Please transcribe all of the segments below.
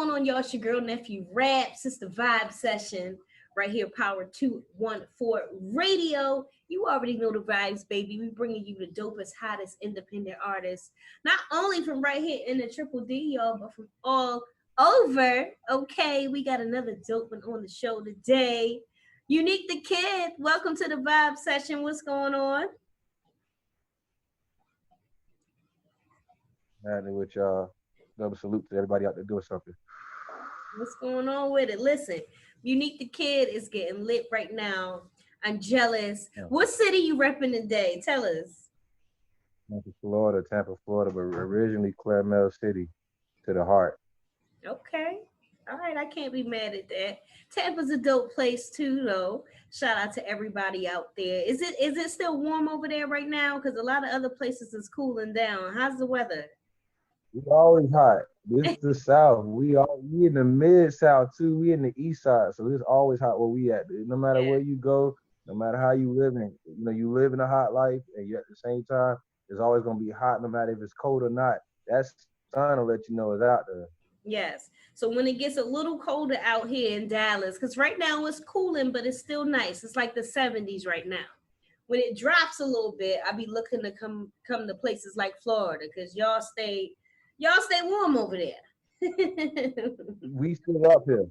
going on, y'all? It's your girl, Neffy Raps. It's the vibe session right here, Power 214 Radio. You already know the vibes, baby. We bringing you the dopest, hottest independent artists, not only from right here in the Triple D, y'all, but from all over. Okay, we got another dope one on the show today. Unique the Kid, welcome to the vibe session. What's going on? With y'all. Double salute to everybody out there doing something. What's going on with it? Listen, Unique the Kid is getting lit right now. I'm jealous. Yeah. What city you repping today? Tell us. Tampa, Florida, but originally Claremont City to the heart. Okay. All right, I can't be mad at that. Tampa's a dope place too, though. Shout out to everybody out there. Is it still warm over there right now? Because a lot of other places is cooling down. How's the weather? We always hot. This is the South. We in the mid South too. We in the East Side, so it's always hot where we at. No matter Yeah. where you go, no matter how you live in, you live in a hot life, and you at the same time, it's always gonna be hot, no matter if it's cold or not. That sun will let you know it's out there. Yes. So when it gets a little colder out here in Dallas, because right now it's cooling, but it's still nice. It's like the 70s right now. When it drops a little bit, I'll be looking to come to places like Florida because y'all stay warm over there. We still up here.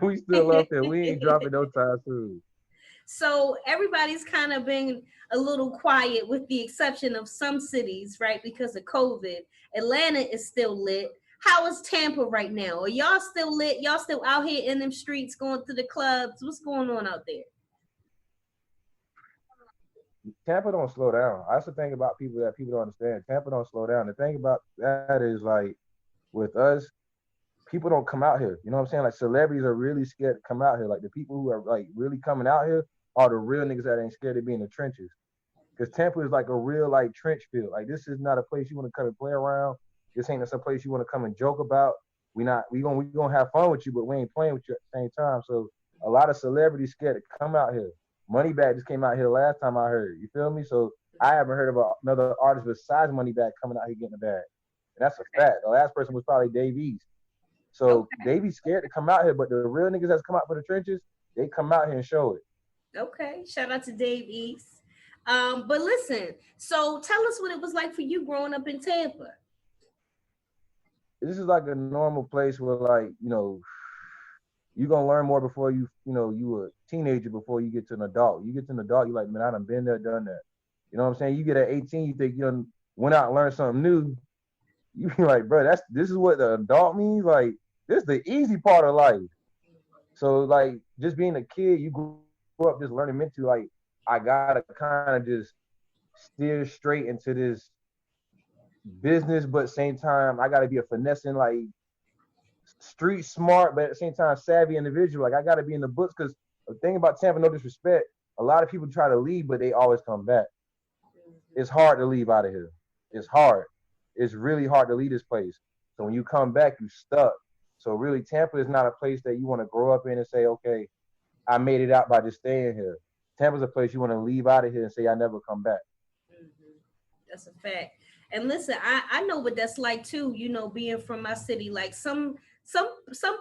We still up here. We ain't dropping no time soon. So everybody's kind of been a little quiet with the exception of some cities, right? Because of COVID. Atlanta is still lit. How is Tampa right now? Are y'all still lit? Y'all still out here in them streets going to the clubs? What's going on out there? Tampa don't slow down. That's the thing about people that people don't understand. Tampa don't slow down. The thing about that is like with us, people don't come out here. You know what I'm saying? Like celebrities are really scared to come out here. Like the people who are like really coming out here are the real niggas that ain't scared to be in the trenches. Because Tampa is like a real like trench field. Like this is not a place you want to come and play around. This ain't some place you want to come and joke about. We gonna have fun with you, but we ain't playing with you at the same time. So a lot of celebrities scared to come out here. Moneybag just came out here last time I heard. You feel me? So I haven't heard of another artist besides Moneybag coming out here getting a bag. And that's a fact. The last person was probably Dave East. So Okay. they be scared to come out here, but the real niggas that's come out for the trenches, they come out here and show it. Okay. Shout out to Dave East. But listen, so tell us what it was like for you growing up in Tampa. This is like a normal place where like, you gonna learn more before you a teenager before you get to an adult. You get to an adult, you like, man, I done been there, done that. You know what I'm saying? You get at 18, you think you done went out and learned something new. You be like, bro, this is what the adult means. Like, this is the easy part of life. So like just being a kid, you grew up just learning mentally like I gotta kind of just steer straight into this business, but at the same time I gotta be a finessing like street smart, but at the same time savvy individual. Like I gotta be in the books because the thing about Tampa, no disrespect, a lot of people try to leave, but they always come back. It's hard to leave out of here. It's hard. It's really hard to leave this place. So when you come back, you stuck. So really, Tampa is not a place that you want to grow up in and say, okay, I made it out by just staying here. Tampa's a place you want to leave out of here and say, I never come back. Mhm. That's a fact. And listen, I know what that's like too, being from my city. Like some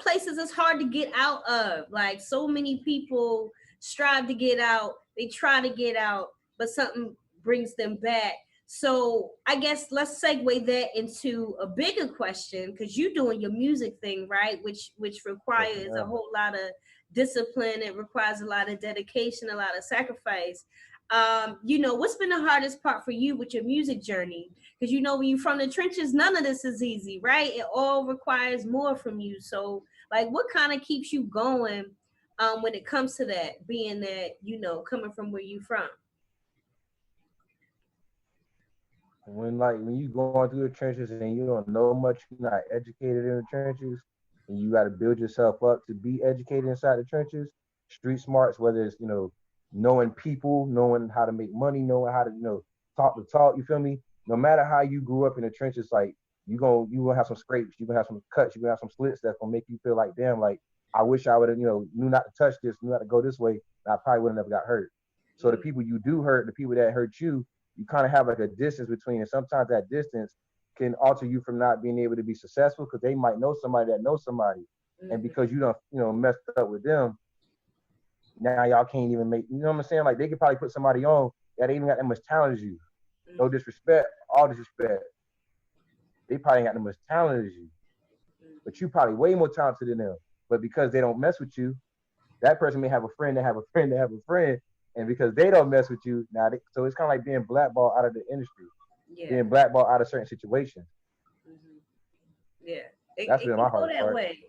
places it's hard to get out of. Like so many people strive to get out, they try to get out, but something brings them back. So I guess let's segue that into a bigger question because you're doing your music thing, right? Which Yes, requires a ma'am. whole lot of discipline. It requires a lot of dedication, a lot of sacrifice. What's been the hardest part for you with your music journey? Because when you're from the trenches, none of this is easy, right? It all requires more from you. So, like, what kind of keeps you going when it comes to that, being that, coming from where you from? When you going through the trenches and you don't know much, you're not educated in the trenches, and you got to build yourself up to be educated inside the trenches. Street smarts, whether it's knowing people, knowing how to make money, knowing how to talk the talk. You feel me? No matter how you grew up in the trenches, like you gonna have some scrapes, you gonna have some cuts, you gonna have some slits that's gonna make you feel like damn, like I wish I would have knew not to touch this, knew not to go this way. And I probably would have never got hurt. So the Mm. people you do hurt, the people that hurt you, you kind of have like a distance between, and sometimes that distance can alter you from not being able to be successful because they might know somebody that knows somebody. And because you don't, messed up with them, now y'all can't even make, you know what I'm saying? Like they could probably put somebody on that ain't even got that much talent as you. No disrespect, all disrespect. They probably ain't got that much talent as you. But you probably way more talented than them. But because they don't mess with you, that person may have a friend that have a friend that have a friend. And because they don't mess with you, so it's kind of like being blackballed out of the industry, being blackballed out of certain situations. Yeah, That's it been can my go hardest that part. way.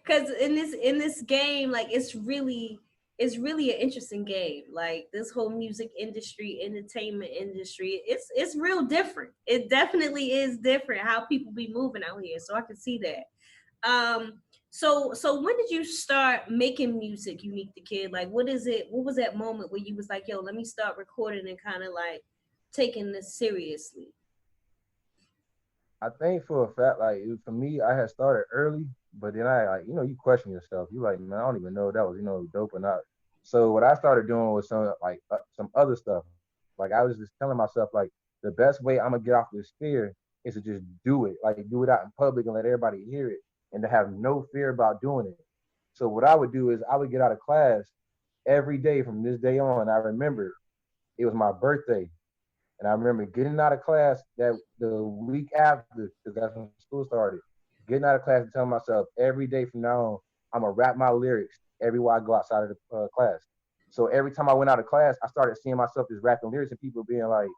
Because in this game, like it's really an interesting game. Like this whole music industry, entertainment industry, it's real different. It definitely is different how people be moving out here. So I can see that. So when did you start making music, Unique the Kid? Like what is it? What was that moment where you was like, yo, let me start recording and kind of like taking this seriously? I think for a fact, like for me, I had started early, but then I like, you question yourself. You like, man, I don't even know if that was, dope or not. So what I started doing was some other stuff. Like I was just telling myself, like the best way I'm gonna get off this fear is to just do it, like do it out in public and let everybody hear it, and to have no fear about doing it. So what I would do is I would get out of class every day from this day on. I remember it was my birthday. And I remember getting out of class that the week after, because that's when school started, getting out of class and telling myself every day from now on, I'm gonna rap my lyrics everywhere I go outside of the class. So every time I went out of class, I started seeing myself just rapping lyrics and people being like,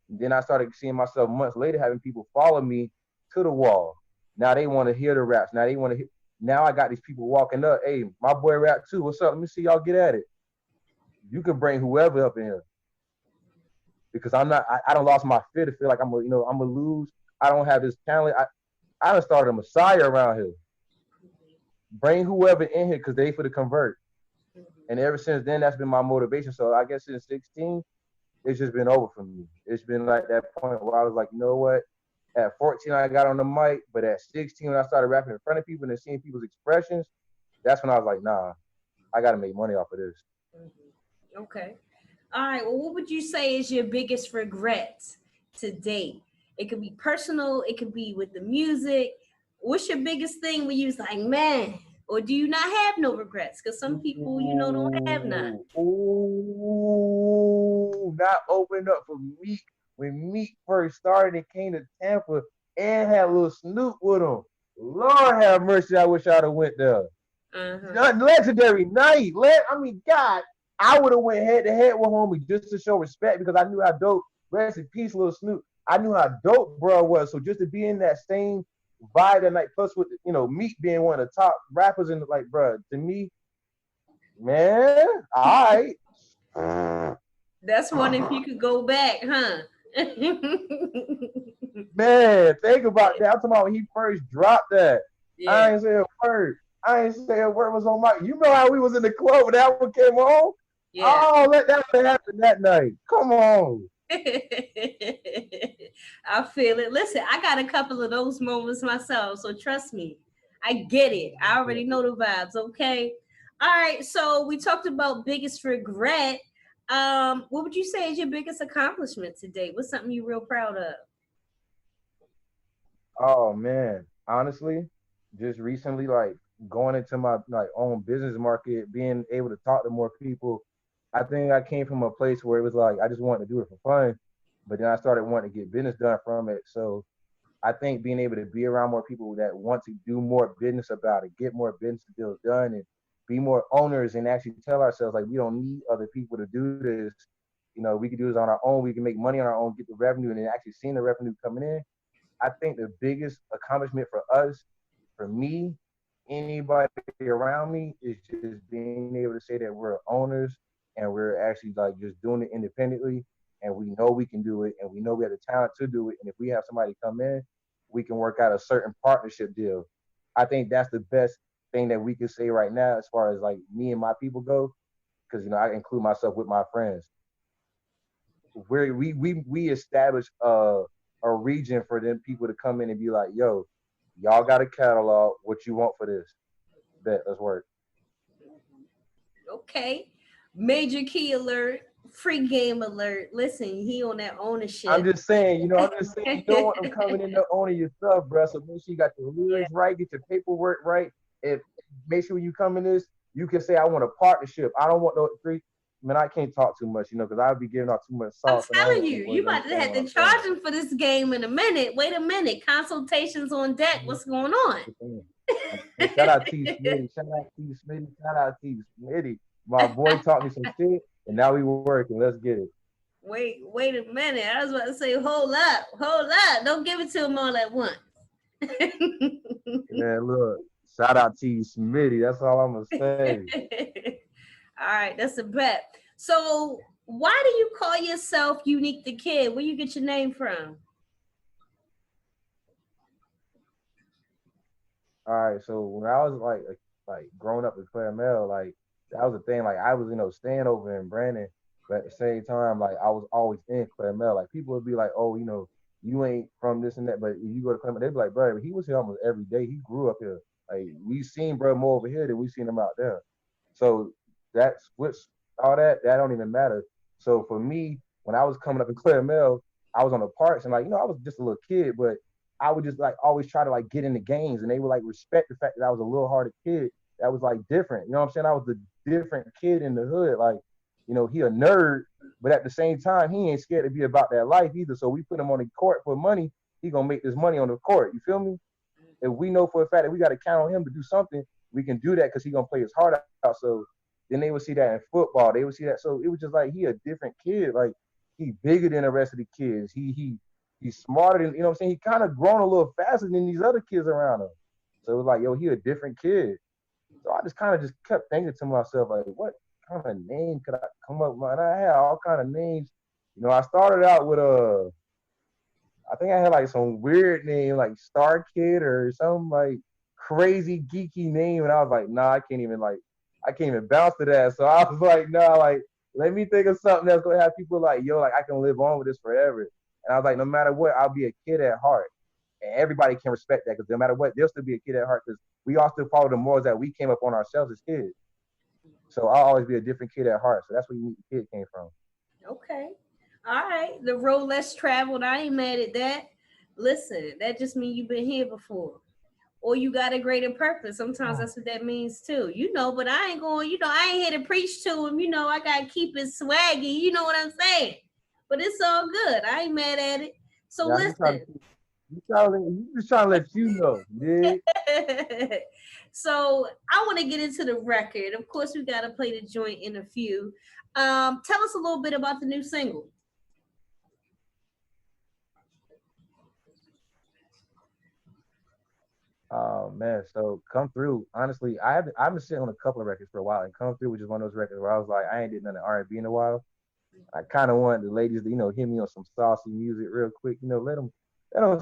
then I started seeing myself months later having people follow me to the wall. Now they want to hear the raps. Now they want to hear. Now I got these people walking up. Hey, my boy rap too. What's up? Let me see y'all get at it. You can bring whoever up in here because I'm not. I don't lost my fear to feel like I'm gonna lose. I don't have this talent. I done started a messiah around here. Bring whoever in here because they for the convert. And ever since then, that's been my motivation. So I guess since 16, it's just been over for me. It's been like that point where I was like, you know what? At 14, I got on the mic, but at 16, when I started rapping in front of people and seeing people's expressions, that's when I was like, nah, I got to make money off of this. Okay. All right. Well, what would you say is your biggest regret to date? It could be personal. It could be with the music. What's your biggest thing where you was like, man, or do you not have no regrets? Because some people, don't have none. Not open up for Meek when Meek first started and came to Tampa and had a little Snoop with him. Lord have mercy, I wish I'd have went there. Legendary night. God, I would have went head to head with homie just to show respect because I knew how dope. Rest in peace, little Snoop. I knew how dope bro was. So just to be in that same vibe that night, plus with Meek being one of the top rappers in like, bro, to me, man, all right. That's one if you could go back, huh? Man, think about that. I'm talking about when he first dropped that. Yeah. I ain't say a word. I ain't say a word was on mic. You know how we was in the club when that one came on? Yeah. Oh, let that happen that night. Come on. I feel it. Listen, I got a couple of those moments myself, so trust me. I get it. I already know the vibes, okay? All right, so we talked about biggest regret. What would you say is your biggest accomplishment today? What's something you're real proud of? Oh man. Honestly, just recently, like going into my like own business market, being able to talk to more people. I think I came from a place where it was like I just wanted to do it for fun, but then I started wanting to get business done from it. So I think being able to be around more people that want to do more business about it, get more business deals done, and be more owners, and actually tell ourselves like we don't need other people to do this. We can do this on our own. We can make money on our own, get the revenue, and then actually seeing the revenue coming in. I think the biggest accomplishment for us, for me, anybody around me, is just being able to say that we're owners and we're actually like just doing it independently, and we know we can do it, and we know we have the talent to do it. And if we have somebody come in, we can work out a certain partnership deal. I think that's the best thing that we can say right now as far as like me and my people go, because I include myself with my friends. We establish a region for them people to come in and be like, yo, y'all got a catalog. What you want for this? Bet, let's work. Okay. Major key alert. Free game alert. Listen, he on that I'm ownership. just saying, I'm just saying, you don't want them coming in there owning your stuff, bro. So make sure you got your Yeah. lyrics right, get your paperwork right. If make sure when you come in this, you can say I want a partnership. I don't want no three. Man, I can't talk too much, because I'll be giving out too much I'm sauce, and I telling want you, people you to about to understand have what to I'm saying. charge him for this game in a minute. Wait a minute. Consultations on deck. Mhm. What's going on? I'm just saying. Shout out T Smitty. Shout out T Smitty. Shout out T Smitty. My boy taught me some shit, and now we working. Let's get it. Wait a minute. I was about to say, hold up. Don't give it to him all at once. Man, look. Shout out T Smitty. That's all I'm gonna say. All right, that's a bet. So, why do you call yourself Unique the Kid? Where you get your name from? All right, so when I was like growing up in Claire Mel, like that was the thing. Like I was, staying over in Brandon, but at the same time, like I was always in Claire Mel. Like people would be like, "Oh, you ain't from this and that," but if you go to Claire Mel, they'd be like, "Bro, he was here almost every day. He grew up here. Like we seen bro more over here than we seen him out there." So that's what's all that. That don't even matter. So for me, when I was coming up in Claire Mel, I was on the parks and I was just a little kid, but I would just like always try to like get in the games, and they would like respect the fact that I was a little harder kid that was like different. You know what I'm saying? I was the different kid in the hood. Like, he a nerd, but at the same time, he ain't scared to be about that life either. So we put him on the court for money. He gonna make this money on the court. You feel me? If we know for a fact that we got to count on him to do something, we can do that because he gonna play his heart out. So then they would see that in football. They would see that. So it was just like he a different kid. Like he bigger than the rest of the kids. He's smarter than, what I'm saying? He kind of grown a little faster than these other kids around him. So it was like, yo, he a different kid. So I just kind of just kept thinking to myself, like, what kind of name could I come up with? And I had all kind of names. I started out with I think I had like some weird name, like Star Kid or some like crazy geeky name. And I was like, nah, I can't even bounce to that. So I was like, nah, like, let me think of something that's gonna have people like, yo, like I can live on with this forever. And I was like, no matter what, I'll be a kid at heart. And everybody can respect that because no matter what, they'll still be a kid at heart because we all still follow the morals that we came up on ourselves as kids. So I'll always be a different kid at heart. So that's where Unique the Kid came from. Okay. All right. The road less traveled. I ain't mad at that. Listen, that just means you've been here before. Or you got a greater purpose. Sometimes that's what that means too. But I ain't going, I ain't here to preach to him. I gotta keep it swaggy. You know what I'm saying? But it's all good. I ain't mad at it. So Yeah, I'm just trying to listen. you just trying to let you know, yeah. So I want to get into the record. Of course, we gotta play the joint in a few. Tell us a little bit about the new single. Oh man, so Come Through. Honestly, I've been sitting on a couple of records for a while, and Come Through was just one of those records where I was like, I ain't did nothing R&B in a while. I kind of wanted the ladies to, hit me on some saucy music real quick. Let them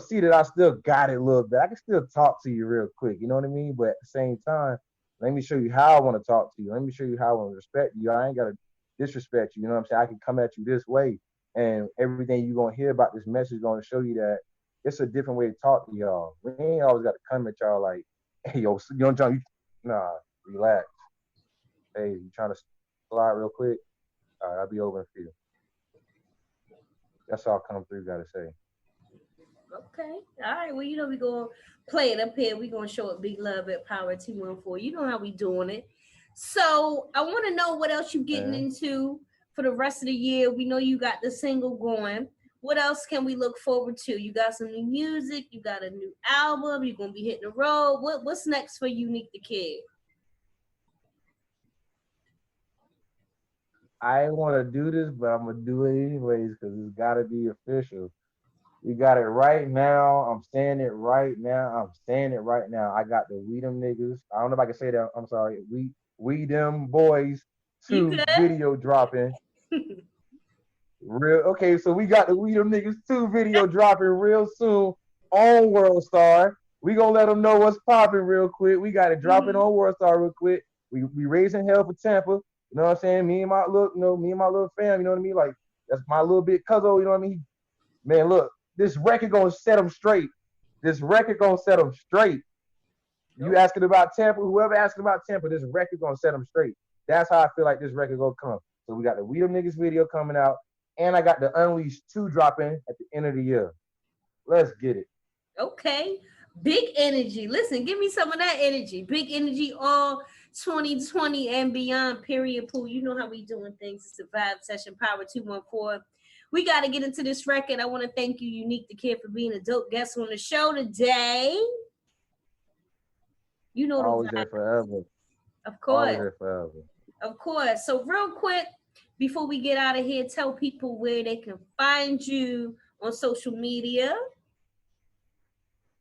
see that I still got it a little bit. I can still talk to you real quick. You know what I mean? But at the same time, let me show you how I want to talk to you. Let me show you how I want to respect you. I ain't gotta disrespect you. You know what I'm saying? I can come at you this way, and everything you're gonna hear about this message gonna show you that it's a different way to talk to y'all. We ain't always got to come at y'all like, hey yo, John, nah, relax. Hey, you trying to slide real quick? All right, I'll be over in a few. That's all Come Through gotta say. Okay. All right. Well, we gonna play it up here. We gonna show it big love at Power 214. You know how we doing it. So I want to know what else you getting Man. into for the rest of the year. We know you got the single going. What else can we look forward to? You got some new music. You got a new album. You're gonna be hitting the road. What's next for Unique the Kid? I ain't want to do this, but I'm gonna do it anyways because it's gotta be official. We got it right now. I'm saying it right now. I'm saying it right now. I got the We Them Niggas. I don't know if I can say that. I'm sorry. We Them Boys You 2 good? video dropping. Real okay, so we got the We Them Niggas 2 video dropping real soon on World Star. We gonna let them know what's popping real quick. We got it dropping Mhm. on World Star real quick. We raising hell for Tampa. You know what I'm saying? Me and my little fam, you know what I mean? Like that's my little bit cousin, you know what I mean? Man, look, this record gonna set them straight. This record gonna set them straight. You asking about Tampa, whoever asking about Tampa, this record gonna set them straight. That's how I feel like this record gonna come. So we got the We Them Niggas video coming out, and I got the Unleashed 2 dropping at the end of the year. Let's get it. Okay. Big energy. Listen, give me some of that energy. Big energy all 2020 and beyond. Period. Pool. You know how we doing things. It's a vibe session. Power 214. We got to get into this record. I want to thank you, Unique the Kid, for being a dope guest on the show today. You know the Always vibe. there forever. Of Always course. there forever. Of course. So real quick, before we get out of here, tell people where they can find you on social media.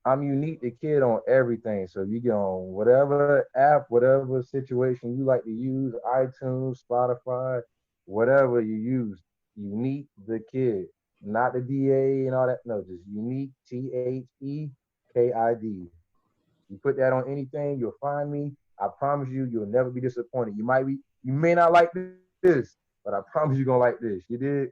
I'm Unique the Kid on everything. So you get on whatever app, whatever situation you like to use, iTunes, Spotify, whatever you use. Unique the Kid, not the DA and all that. No, just Unique THEKID. You put that on anything, you'll find me. I promise you, you'll never be disappointed. You may not like this, but I promise you're gonna like this. You did.